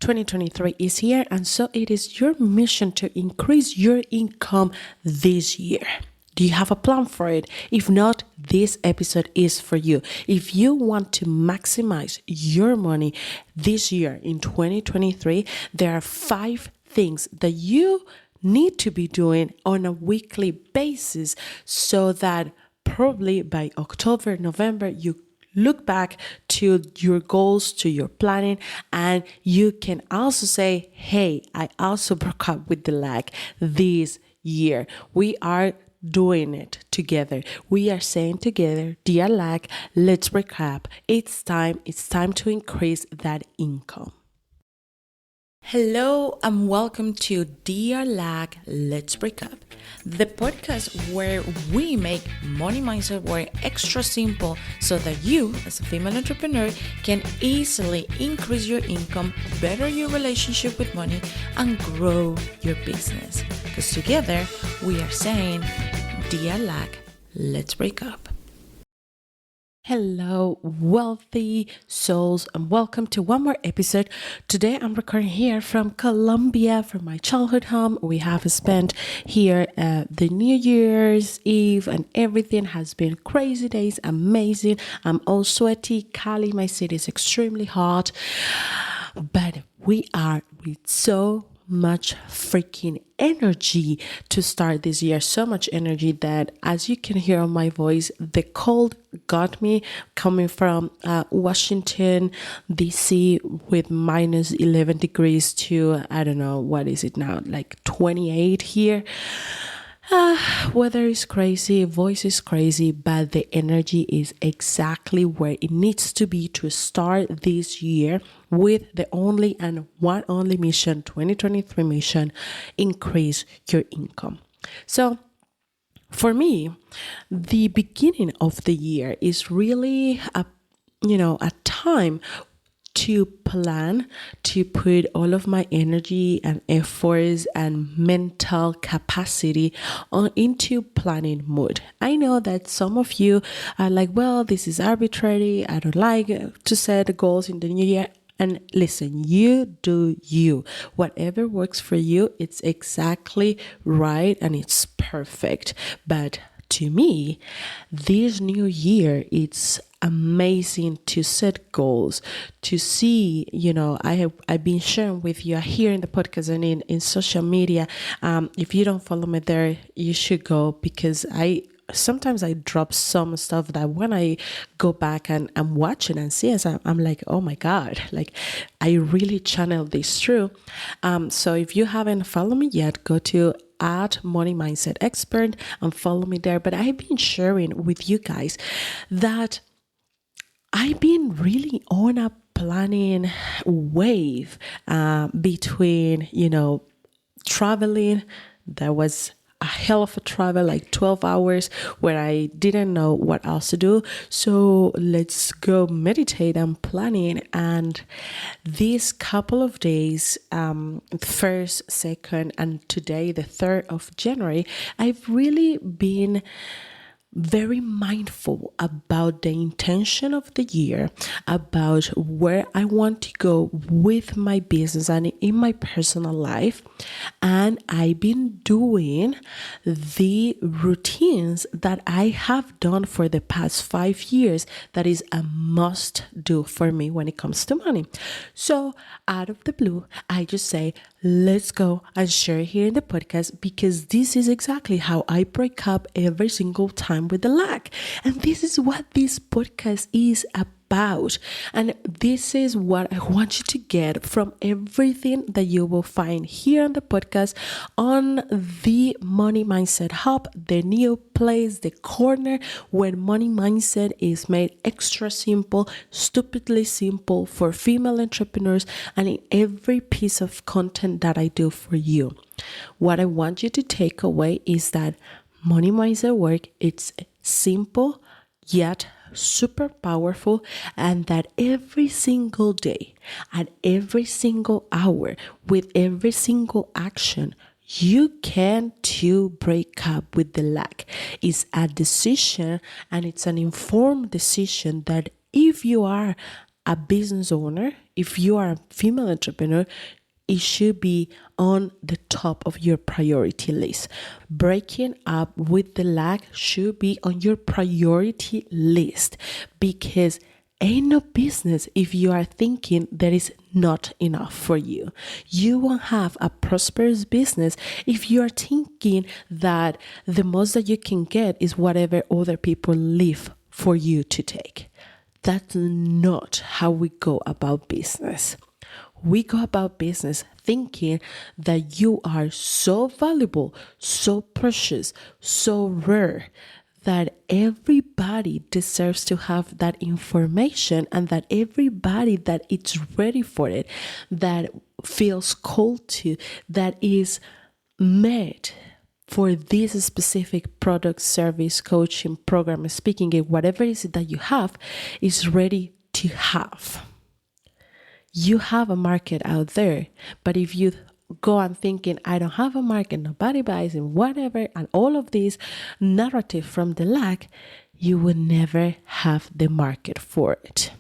2023 is here, and so it is your mission to increase your income this year. Do you have a plan for it? If not, this episode is for you. If you want to maximize your money this year in 2023, there are 5 things that you need to be doing on a weekly basis so that probably by October, November, you look back to your goals, to your planning, and you can also say, hey, I also broke up with the lack this year. We are doing it together. We are saying together, dear lack, let's break up. It's time to increase that income. Hello and welcome to Dear Lag, Let's Break Up, the podcast where we make money mindset work extra simple so that you, as a female entrepreneur, can easily increase your income, better your relationship with money, and grow your business. Because together we are saying, Dear Lag, let's break up. Hello, wealthy souls, and welcome to one more episode. Today I'm recording here from Colombia, from my childhood home. We have spent here the New Year's Eve, and everything has been crazy days, amazing. I'm all sweaty. Cali, my city, is extremely hot, but we are with so much freaking energy to start this year. So much energy that, as you can hear on my voice, the cold got me, coming from Washington DC with minus 11 degrees to, I don't know, what is it now, like 28 here. Weather is crazy, voice is crazy, but the energy is exactly where it needs to be to start this year with the only and one only mission, 2023 mission, increase your income. So for me, the beginning of the year is really a time to plan, to put all of my energy and efforts and mental capacity into planning mode. I know that some of you are like, well, this is arbitrary. I don't like to set goals in the new year. And listen, you do you. Whatever works for you, it's exactly right and it's perfect. But to me, this new year, it's amazing to set goals, to see, I've been sharing with you here in the podcast and in social media. If you don't follow me there, you should go, because sometimes I drop some stuff that when I go back and I'm watching and see it, I'm like, oh my God, like I really channeled this through. So if you haven't followed me yet, go to @Money Mindset Expert and follow me there. But I've been sharing with you guys that I've been really on a planning wave between, traveling. There was a hell of a travel, like 12 hours, where I didn't know what else to do. So let's go meditate and planning. And these couple of days, 1st, 2nd, and today, the 3rd of January, I've really been very mindful about the intention of the year, about where I want to go with my business and in my personal life. And I've been doing the routines that I have done for the past 5 years. That is a must do for me when it comes to money. So out of the blue, I just say, let's go and share here in the podcast, because this is exactly how I break up every single time with the lack. And this is what this podcast is about. And this is what I want you to get from everything that you will find here on the podcast, on the Money Mindset Hub, the new place, the corner where money mindset is made extra simple, stupidly simple for female entrepreneurs, and in every piece of content that I do for you. What I want you to take away is that money mindset work, it's simple yet super powerful, and that every single day, at every single hour, with every single action, you can to break up with the lack. It's a decision, and it's an informed decision that if you are a business owner, if you are a female entrepreneur, it should be on the top of your priority list. Breaking up with the lack should be on your priority list, because ain't no business if you are thinking there is not enough for you. You won't have a prosperous business if you are thinking that the most that you can get is whatever other people leave for you to take. That's not how we go about business. We go about business thinking that you are so valuable, so precious, so rare, that everybody deserves to have that information, and that everybody that is ready for it, that feels called to, that is made for this specific product, service, coaching, program, speaking, whatever it is that you have, is ready to have. You have a market out there, but if you go on thinking, I don't have a market, nobody buys, and whatever, and all of this narrative from the lack, you will never have the market for it.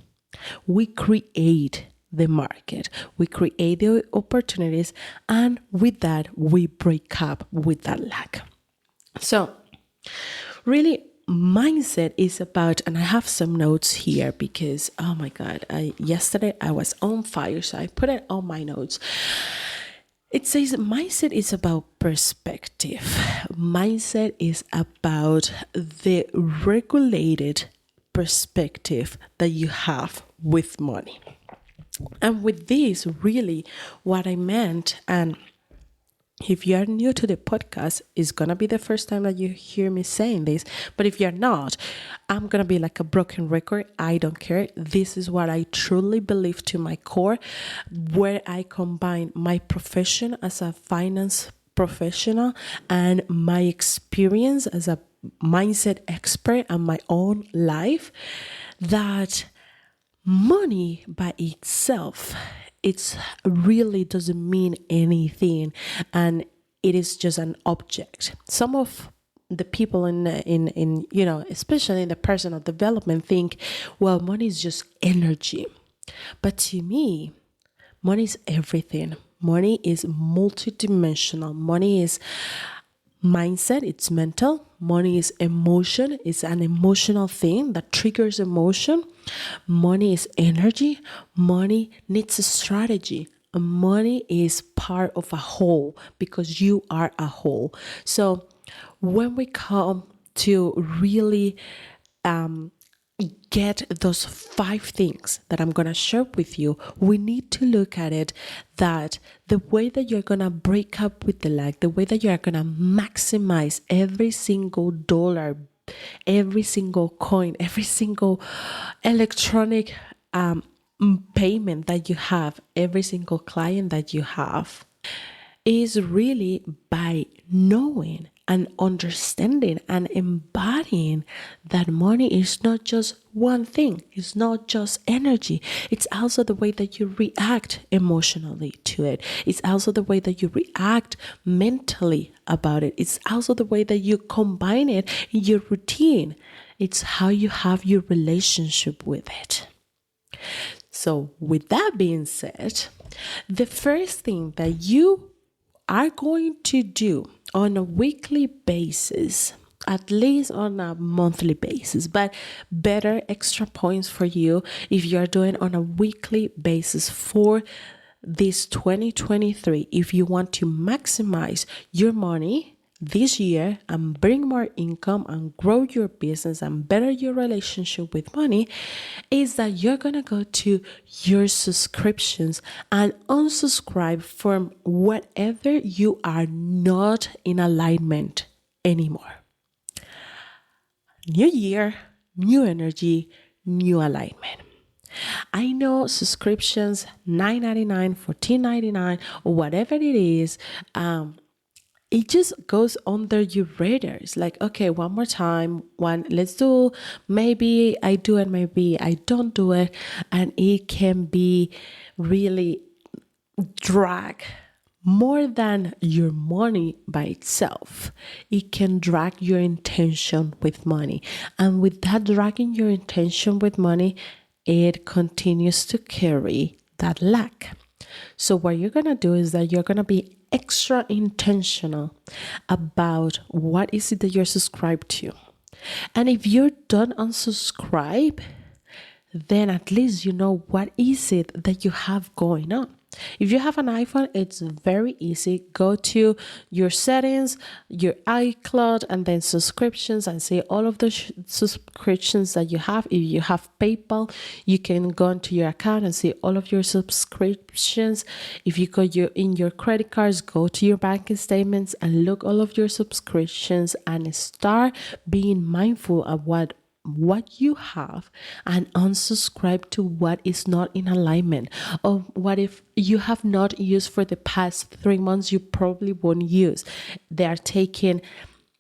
We create the market, we create the opportunities, and with that, we break up with that lack. So, really, mindset is about, and I have some notes here because, oh my God, yesterday I was on fire, so I put it on my notes. It says mindset is about perspective. Mindset is about the regulated perspective that you have with money. And with this, really, what I meant, and if you are new to the podcast, it's going to be the first time that you hear me saying this. But if you're not, I'm going to be like a broken record. I don't care. This is what I truly believe to my core, where I combine my profession as a finance professional and my experience as a mindset expert and my own life, that money by itself, it really doesn't mean anything, and it is just an object. Some of the people in especially in the personal development, think, well, money is just energy. But to me, money is everything. Money is multidimensional. Money is mindset, it's mental. Money is emotion, it's an emotional thing that triggers emotion. Money is energy. Money needs a strategy. Money is part of a whole, because you are a whole. So when we come to really get those 5 things that I'm going to share with you, we need to look at it that the way that you're going to break up with the lack, the way that you're going to maximize every single dollar, every single coin, every single electronic payment that you have, every single client that you have, is really by knowing and understanding and embodying that money is not just one thing. It's not just energy. It's also the way that you react emotionally to it. It's also the way that you react mentally about it. It's also the way that you combine it in your routine. It's how you have your relationship with it. So with that being said, the first thing that you are going to do on a weekly basis, at least on a monthly basis, but better extra points for you if you're doing on a weekly basis for this 2023, if you want to maximize your money this year and bring more income and grow your business and better your relationship with money, is that you're going to go to your subscriptions and unsubscribe from whatever you are not in alignment anymore. New year, new energy, new alignment. I know subscriptions, $9.99, $14.99, or whatever it is, it just goes under your radar. It's like, okay, one more time, let's do, maybe I do it, maybe I don't do it. And it can be really drag more than your money by itself. It can drag your intention with money. And with that dragging your intention with money, it continues to carry that lack. So what you're going to do is that you're going to be extra intentional about what is it that you're subscribed to. And if you don't unsubscribe, then at least you know what is it that you have going on. If you have an iPhone, it's very easy. Go to your settings, your iCloud, and then subscriptions, and see all of the subscriptions that you have. If you have PayPal, you can go into your account and see all of your subscriptions. If you go in your credit cards, go to your banking statements and look all of your subscriptions and start being mindful of what you have and unsubscribe to what is not in alignment, or what if you have not used for the past 3 months, you probably won't use. They are taking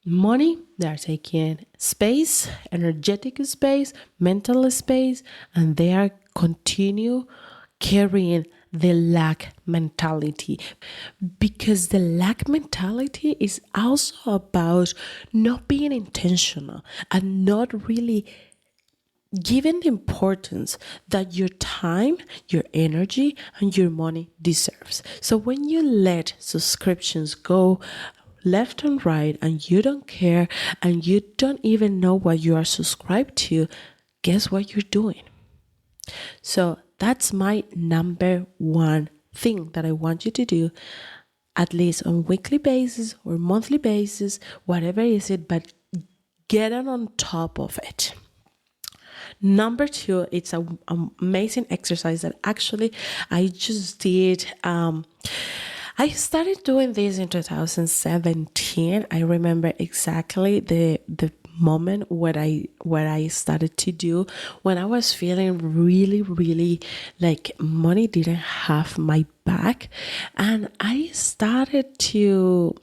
money, they are taking space, energetic space, mental space, and they are continue carrying the lack mentality, because the lack mentality is also about not being intentional and not really giving the importance that your time, your energy, and your money deserves. So when you let subscriptions go left and right and you don't care and you don't even know what you are subscribed to, guess what you're doing? So that's my number one thing that I want you to do, at least on weekly basis or monthly basis, whatever is it, but get on top of it. Number two, it's an amazing exercise that actually I just did. I started doing this in 2017. I remember exactly the moment what I started to do when I was feeling really like money didn't have my back, and I started to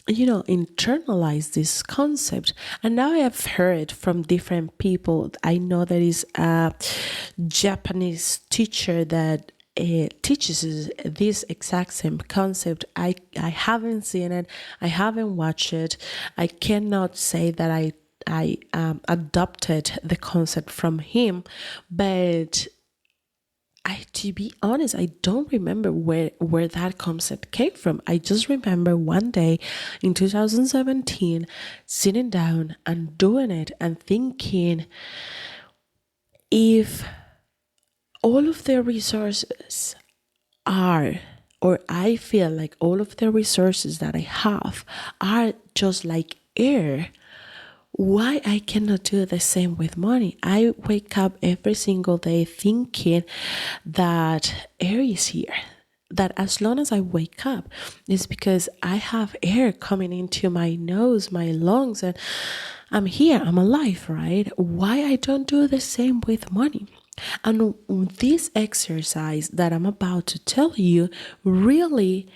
internalize this concept. And now I have heard from different people. I know there is a Japanese teacher that teaches this exact same concept. I haven't seen it, I haven't watched it, I cannot say that I adopted the concept from him, but to be honest, I don't remember where that concept came from. I just remember one day in 2017 sitting down and doing it and thinking, if all of the resources are, or I feel like all of the resources that I have are just like air, why I cannot do the same with money? I wake up every single day thinking that air is here. That as long as I wake up, it's because I have air coming into my nose, my lungs, and I'm here, I'm alive, right? Why I don't do the same with money? And this exercise that I'm about to tell you really,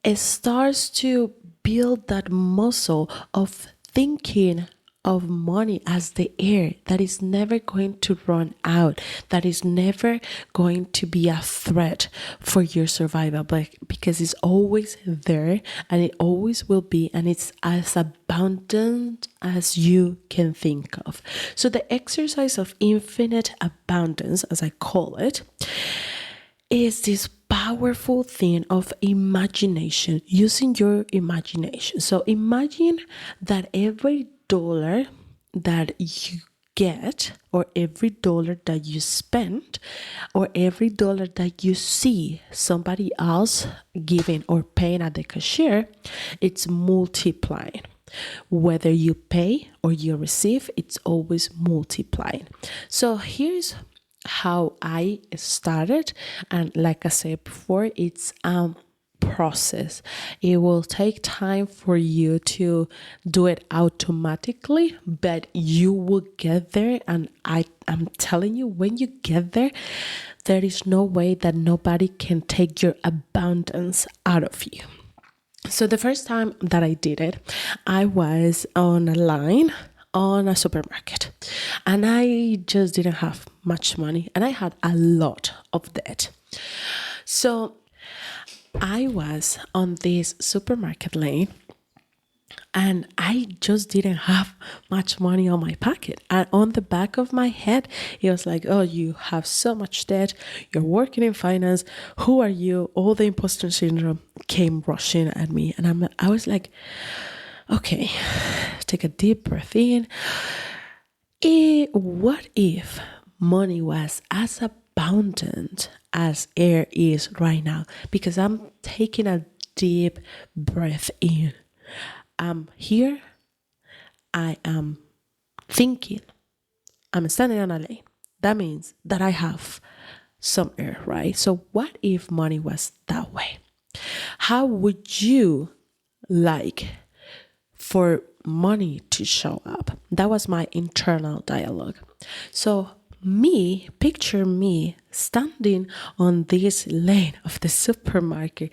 it starts to build that muscle of thinking of money as the air that is never going to run out, that is never going to be a threat for your survival, but because it's always there and it always will be, and it's as abundant as you can think of. So the exercise of infinite abundance, as I call it, is this powerful thing of imagination, using your imagination. So imagine that every dollar that you get, or every dollar that you spend, or every dollar that you see somebody else giving or paying at the cashier, it's multiplying. Whether you pay or you receive, it's always multiplying. So here's how I started, and like I said before, it's process. It will take time for you to do it automatically, but you will get there. And I'm telling you, when you get there, there is no way that nobody can take your abundance out of you. So the first time that I did it, I was on a line on a supermarket, and I just didn't have much money, and I had a lot of debt. So I was on this supermarket lane, And I just didn't have much money on my pocket. And on the back of my head, it was like, oh, you have so much debt. You're working in finance. Who are you? All the imposter syndrome came rushing at me. And I was like, okay, take a deep breath in. What if money was as abundant as air is right now? Because I'm taking a deep breath in. I'm here. I am thinking. I'm standing on a lane. That means that I have some air, right? So what if money was that way? How would you like for money to show up? That was my internal dialogue. So picture me standing on this lane of the supermarket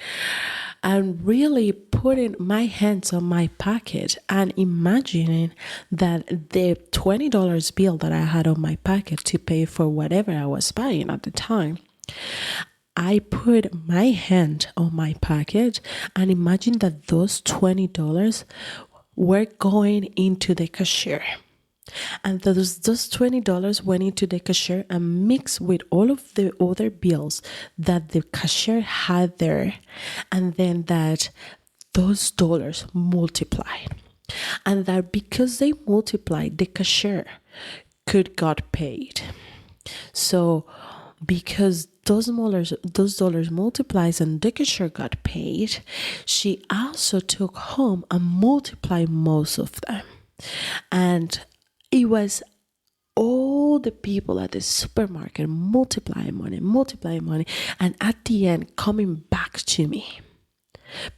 and really putting my hands on my pocket and imagining that the $20 bill that I had on my pocket to pay for whatever I was buying at the time, I put my hand on my pocket and imagine that those $20 were going into the cashier. And those $20 went into the cashier and mixed with all of the other bills that the cashier had there. And then that those dollars multiplied. And that because they multiplied, the cashier got paid. So because those dollars multiplies and the cashier got paid, she also took home and multiplied most of them. And it was all the people at the supermarket multiplying money, and at the end coming back to me.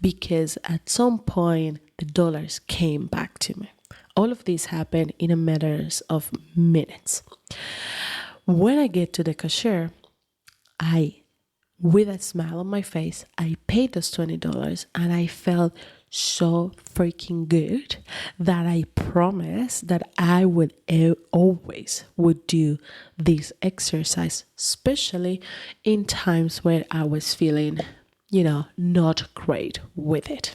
Because at some point, the dollars came back to me. All of this happened in a matter of minutes. When I get to the cashier, with a smile on my face, I paid those $20 and I felt so freaking good that I promised that I would always do this exercise, especially in times where I was feeling, not great with it.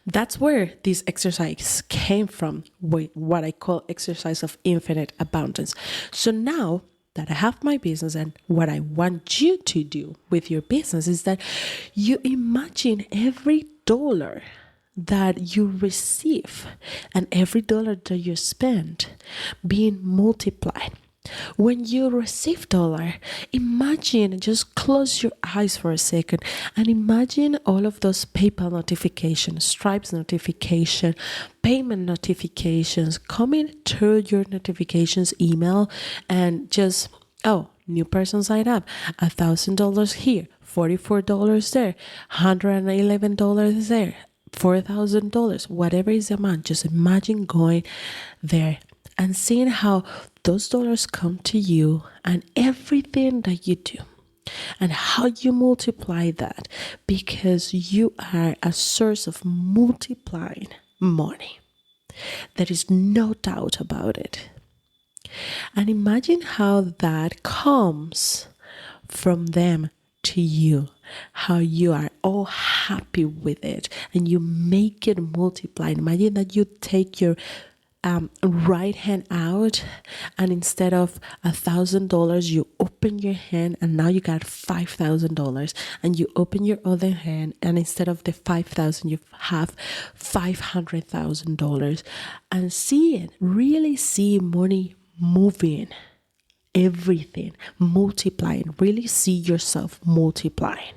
That's where this exercise came from, what I call exercise of infinite abundance. So now that I have my business, and what I want you to do with your business is that you imagine every dollar that you receive and every dollar that you spend being multiplied. When you receive dollar, imagine, just close your eyes for a second and imagine all of those PayPal notifications, Stripes notification, payment notifications coming through your notifications email, and just, new person signed up, $1,000 here, $44 there, $111 there, $4,000, whatever is the amount. Just imagine going there and seeing how those dollars come to you and everything that you do and how you multiply that, because you are a source of multiplying money. There is no doubt about it. And imagine how that comes from them to you, how you are all happy with it and you make it multiply. Imagine that you take your right hand out, and instead of $1,000 you open your hand and now you got $5,000, and you open your other hand and instead of the $5,000 you have $500,000, and really see money moving, everything multiplying, really see yourself multiplying.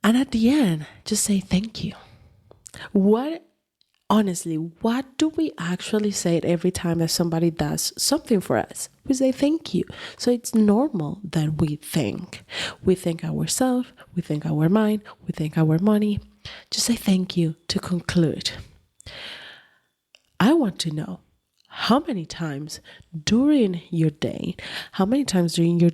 And at the end, just say thank you. Honestly, what do we actually say every time that somebody does something for us? We say thank you. So it's normal that we thank. We thank ourselves, we thank our mind, we thank our money. Just say thank you to conclude. I want to know how many times during your day, how many times during your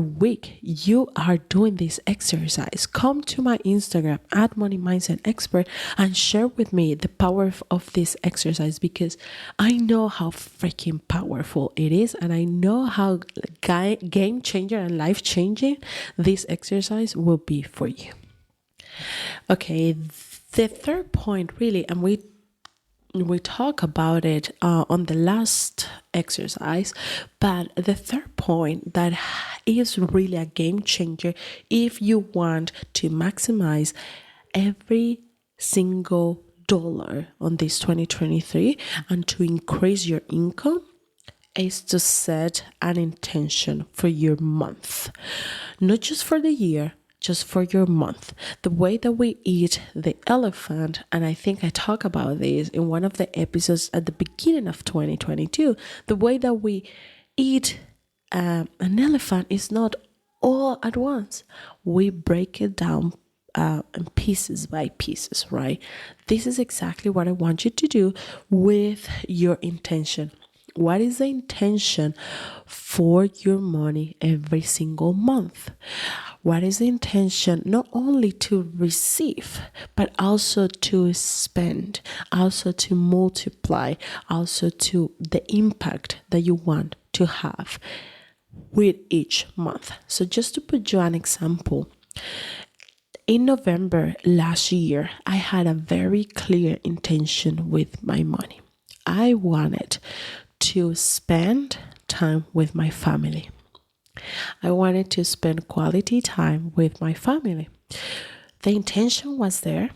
week you are doing this exercise. Come to my Instagram at Money Mindset Expert and share with me the power of this exercise, because I know how freaking powerful it is, and I know how game changer and life changing this exercise will be for you. Okay, The third point, really, and we talk about it on the last exercise, but the third point that is really a game changer if you want to maximize every single dollar on this 2023 and to increase your income is to set an intention for your month, not just for the year, just for your month. The way that we eat the elephant, and I think I talk about this in one of the episodes at the beginning of 2022, the way that we eat an elephant is not all at once. We break it down pieces by pieces, right? This is exactly what I want you to do with your intention. What is the intention for your money every single month? What is the intention not only to receive, but also to spend, also to multiply, also to the impact that you want to have with each month? So just to put you an example, in November last year, I had a very clear intention with my money. I wanted to spend time with my family. I wanted to spend quality time with my family. The intention was there,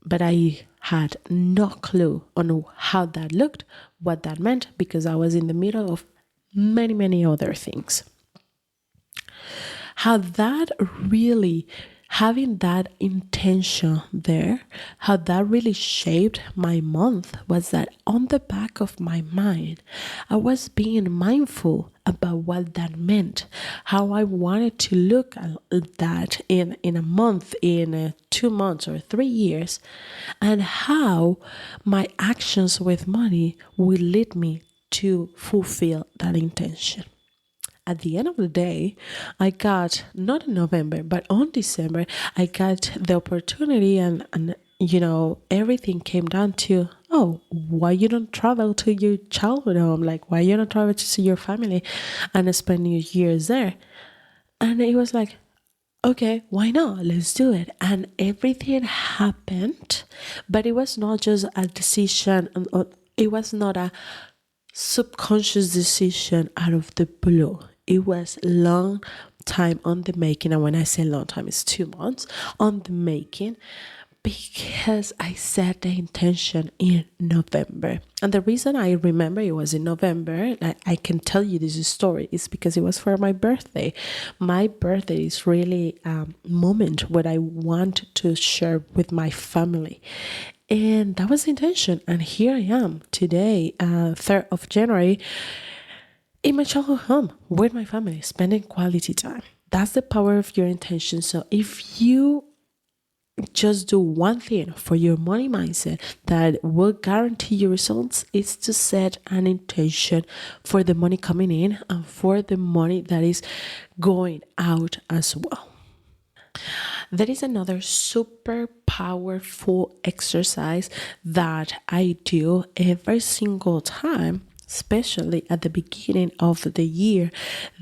but I had no clue on how that looked, what that meant, because I was in the middle of many, many other things. How that really, having that intention there, how that really shaped my month was that on the back of my mind, I was being mindful about what that meant, how I wanted to look at that in a month, in 2 months or 3 years, and how my actions with money will lead me to fulfill that intention. At the end of the day, I got, not in November, but on December, I got the opportunity and everything came down to, oh, why you don't travel to your childhood home? Like, why you don't travel to see your family and spend your years there? And it was like, okay, why not? Let's do it. And everything happened, but it was not just a decision. It was not a subconscious decision out of the blue. It was long time on the making, and when I say long time, it's 2 months on the making, because I set the intention in November. And the reason I remember it was in November, I can tell you this story, is because it was for my birthday. My birthday is really a moment where I want to share with my family. And that was the intention. And here I am today, 3rd of January, in my childhood home with my family, spending quality time. That's the power of your intention. So if you just do one thing for your money mindset that will guarantee you results, is to set an intention for the money coming in and for the money that is going out as well. There is another super powerful exercise that I do every single time, especially at the beginning of the year,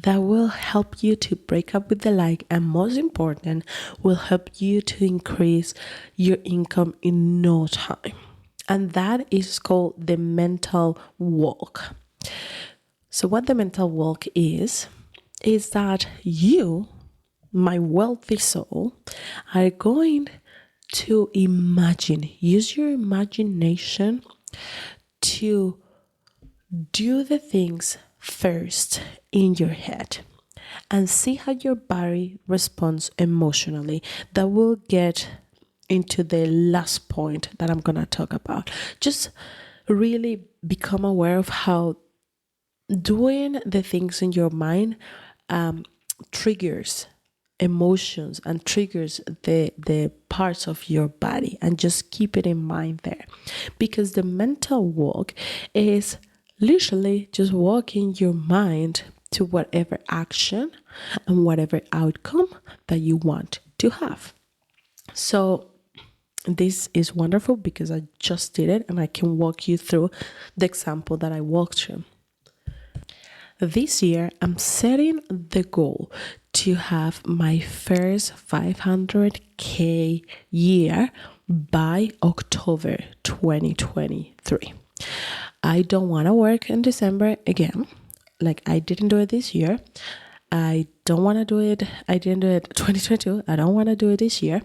that will help you to break up with the lack, and most important, will help you to increase your income in no time. And that is called the mental walk. So what the mental walk is that you, my wealthy soul, are going to imagine, use your imagination to do the things first in your head and see how your body responds emotionally. That will get into the last point that I'm going to talk about. Just really become aware of how doing the things in your mind triggers emotions and triggers the parts of your body, and just keep it in mind there, because the mental walk is literally just walking your mind to whatever action and whatever outcome that you want to have. So this is wonderful because I just did it and I can walk you through the example that I walked through. This year, I'm setting the goal to have my first 500K year by October 2023. I don't want to work in December again. Like, I didn't do it this year. I don't want to do it. I didn't do it 2022. I don't want to do it this year.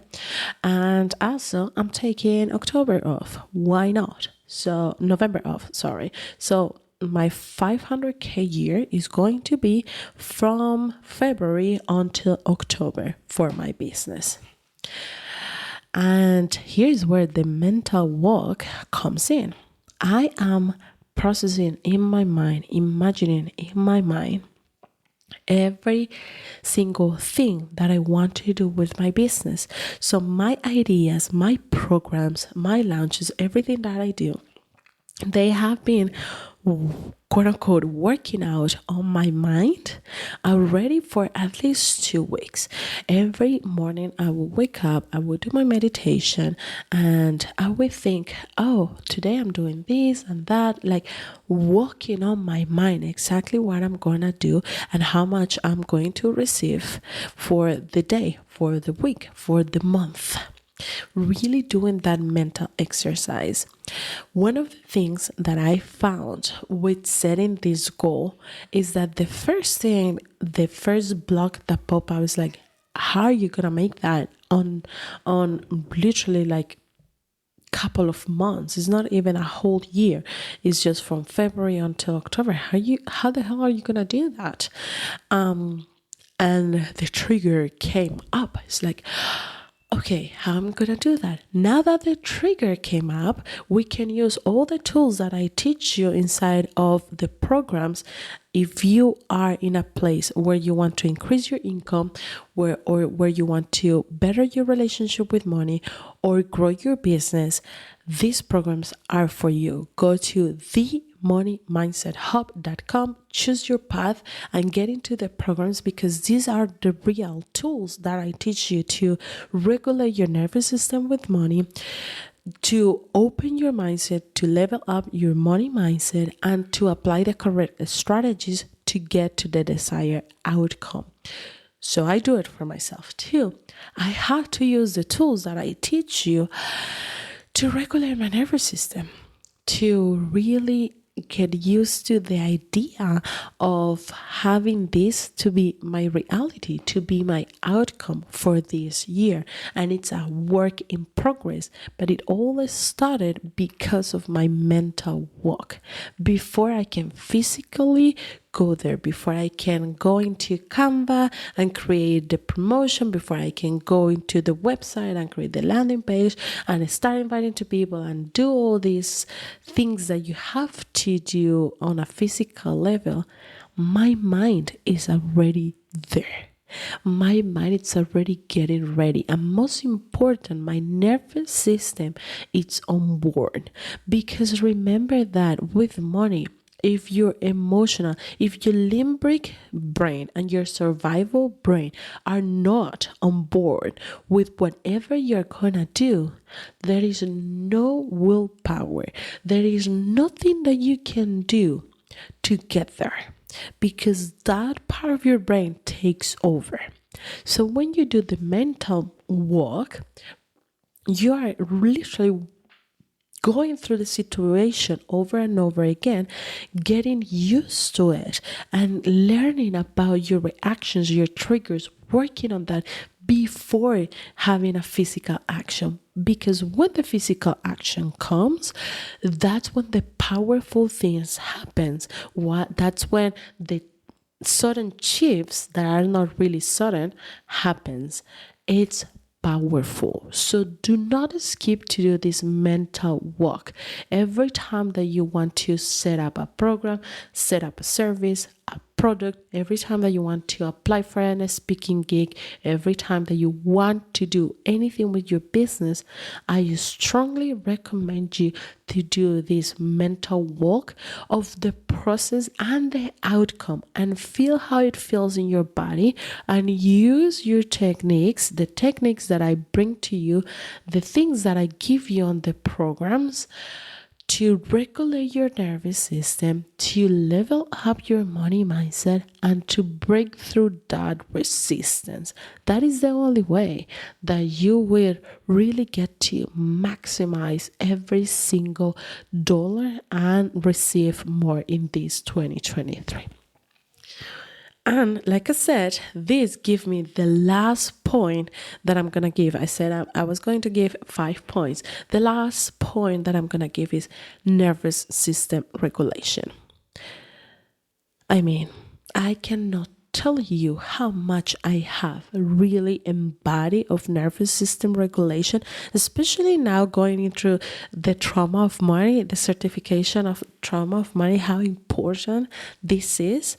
And also, I'm taking October off. Why not? So, November off, sorry. So, my 500K year is going to be from February until October for my business. And here's where the mental work comes in. I am processing in my mind, imagining in my mind every single thing that I want to do with my business. So my ideas, my programs, my launches, everything that I do, they have been quote unquote working out on my mind already for at least 2 weeks. Every morning I will wake up, I will do my meditation, and I will think, oh, today I'm doing this and that, like working on my mind exactly what I'm gonna do and how much I'm going to receive for the day, for the week, for the month. Really doing that mental exercise. One of the things that I found with setting this goal is that the first block that popped up is like, how are you gonna make that on literally like couple of months? It's not even a whole year. It's just from February until October. How the hell are you gonna do that? And the trigger came up. It's like, okay, how am I going to do that? Now that the trigger came up, we can use all the tools that I teach you inside of the programs. If you are in a place where you want to increase your income, where you want to better your relationship with money or grow your business, these programs are for you. Go to themoneymindset.hub.com, choose your path, and get into the programs, because these are the real tools that I teach you to regulate your nervous system with money, to open your mindset, to level up your money mindset, and to apply the correct strategies to get to the desired outcome. So I do it for myself too. I have to use the tools that I teach you to regulate my nervous system, to really get used to the idea of having this to be my reality, to be my outcome for this year. And it's a work in progress, but it all started because of my mental work. Before I can physically go there, before I can go into Canva and create the promotion, before I can go into the website and create the landing page and start inviting to people and do all these things that you have to do on a physical level, my mind is already there. My mind is already getting ready. And most important, my nervous system is on board. Because remember that with money, if your emotional, if your limbic brain and your survival brain are not on board with whatever you're gonna do, there is no willpower. There is nothing that you can do to get there, because that part of your brain takes over. So when you do the mental work, you are literally going through the situation over and over again, getting used to it and learning about your reactions, your triggers, working on that before having a physical action. Because when the physical action comes, that's when the powerful things happens. That's when the sudden shifts that are not really sudden happens. It's powerful. So do not skip to do this mental work. Every time that you want to set up a program, set up a service, a product, every time that you want to apply for a speaking gig, every time that you want to do anything with your business, I strongly recommend you to do this mental work of the process and the outcome, and feel how it feels in your body, and use your techniques, the techniques that I bring to you, the things that I give you on the programs, to regulate your nervous system, to level up your money mindset, and to break through that resistance. That is the only way that you will really get to maximize every single dollar and receive more in this 2023. And like I said, this gives me the last point that I'm going to give. I said I was going to give 5 points. The last point that I'm going to give is nervous system regulation. I mean, I cannot tell you how much I have really embodied of nervous system regulation, especially now going into the trauma of money, the certification of trauma of money, how important this is.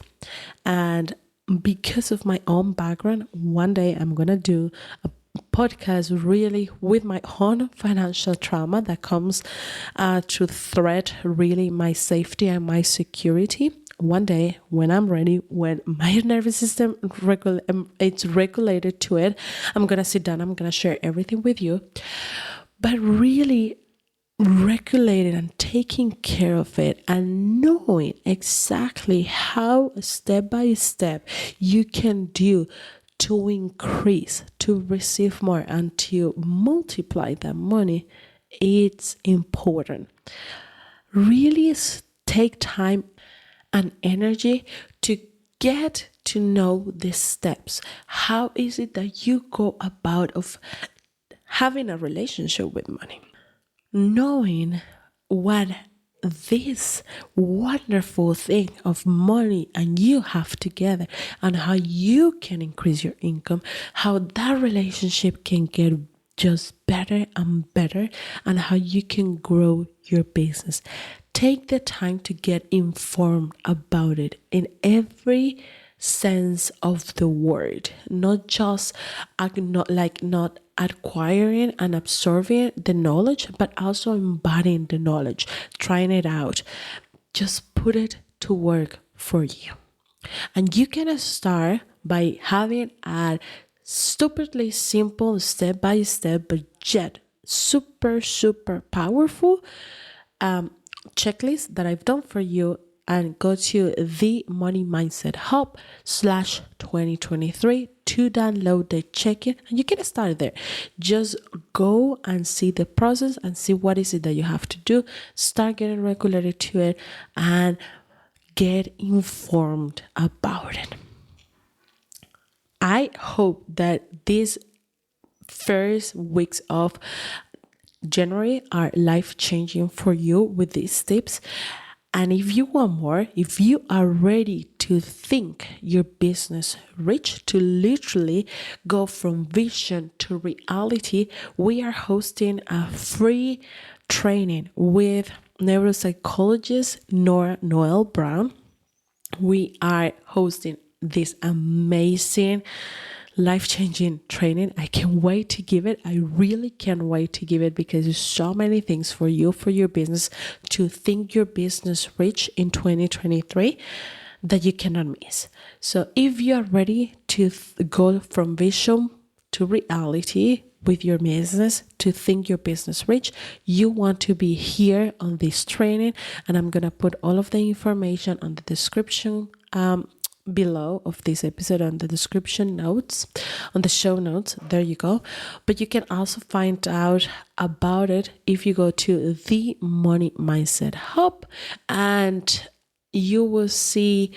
And because of my own background, one day I'm going to do a podcast really with my own financial trauma that comes to threat really my safety and my security. One day when I'm ready, when my nervous system it's regulated to it, I'm going to sit down, I'm going to share everything with you. But really regulating and taking care of it and knowing exactly how step by step you can do to increase, to receive more, and to multiply that money, it's important. Really take time and energy to get to know the steps. How is it that you go about of having a relationship with money? Knowing what this wonderful thing of money and you have together, and how you can increase your income, how that relationship can get just better and better, and how you can grow your business. Take the time to get informed about it in every sense of the word, not just not acquiring and absorbing the knowledge, but also embodying the knowledge, trying it out. Just put it to work for you. And you can start by having a stupidly simple step by step, but yet super powerful checklist that I've done for you, and go to the Money Mindset Hub /2023 to download the check-in, and you can start there. Just go and see the process and see what is it that you have to do. Start getting regulated to it and get informed about it. I hope that these first weeks of January are life-changing for you with these tips. And if you want more, if you are ready to think your business rich, to literally go from vision to reality, we are hosting a free training with neuropsychologist Nora Noel Brown. We are hosting this amazing life-changing training. I can't wait to give it. I really can't wait to give it, because there's so many things for you, for your business, to think your business rich in 2023 that you cannot miss. So if you're ready to go from vision to reality with your business, to think your business rich, you want to be here on this training. And I'm going to put all of the information on the description below of this episode, on the description notes, on the show notes. There you go. But you can also find out about it if you go to the Money Mindset Hub, and you will see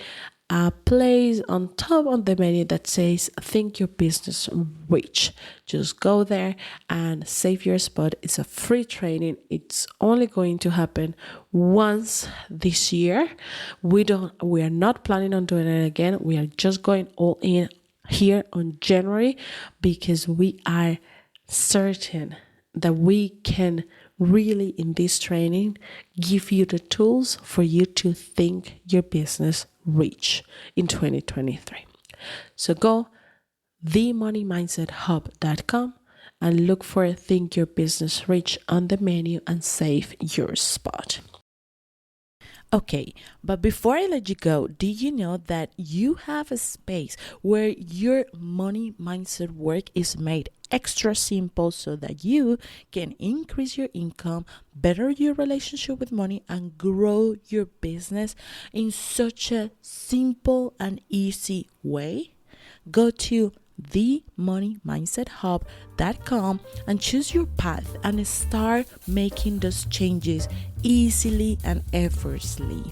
a place on top on the menu that says think your business rich. Just go there and save your spot. It's a free training. It's only going to happen once this year. We are not planning on doing it again. We are just going all in here on January, because we are certain that we can really, in this training, give you the tools for you to think your business rich in 2023. So go themoneymindset.hub.com and look for Think Your Business Rich on the menu and save your spot. Okay, but before I let you go, do you know that you have a space where your money mindset work is made extra simple so that you can increase your income, better your relationship with money, and grow your business in such a simple and easy way? Go to themoneymindset.hub.com and choose your path and start making those changes easily and effortlessly.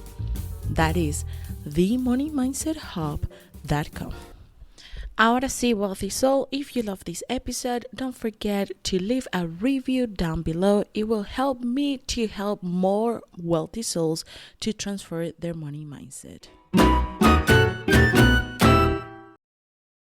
That is themoneymindset.hub.com. Ahora sí, Wealthy Soul, if you love this episode, don't forget to leave a review down below. It will help me to help more wealthy souls to transfer their money mindset.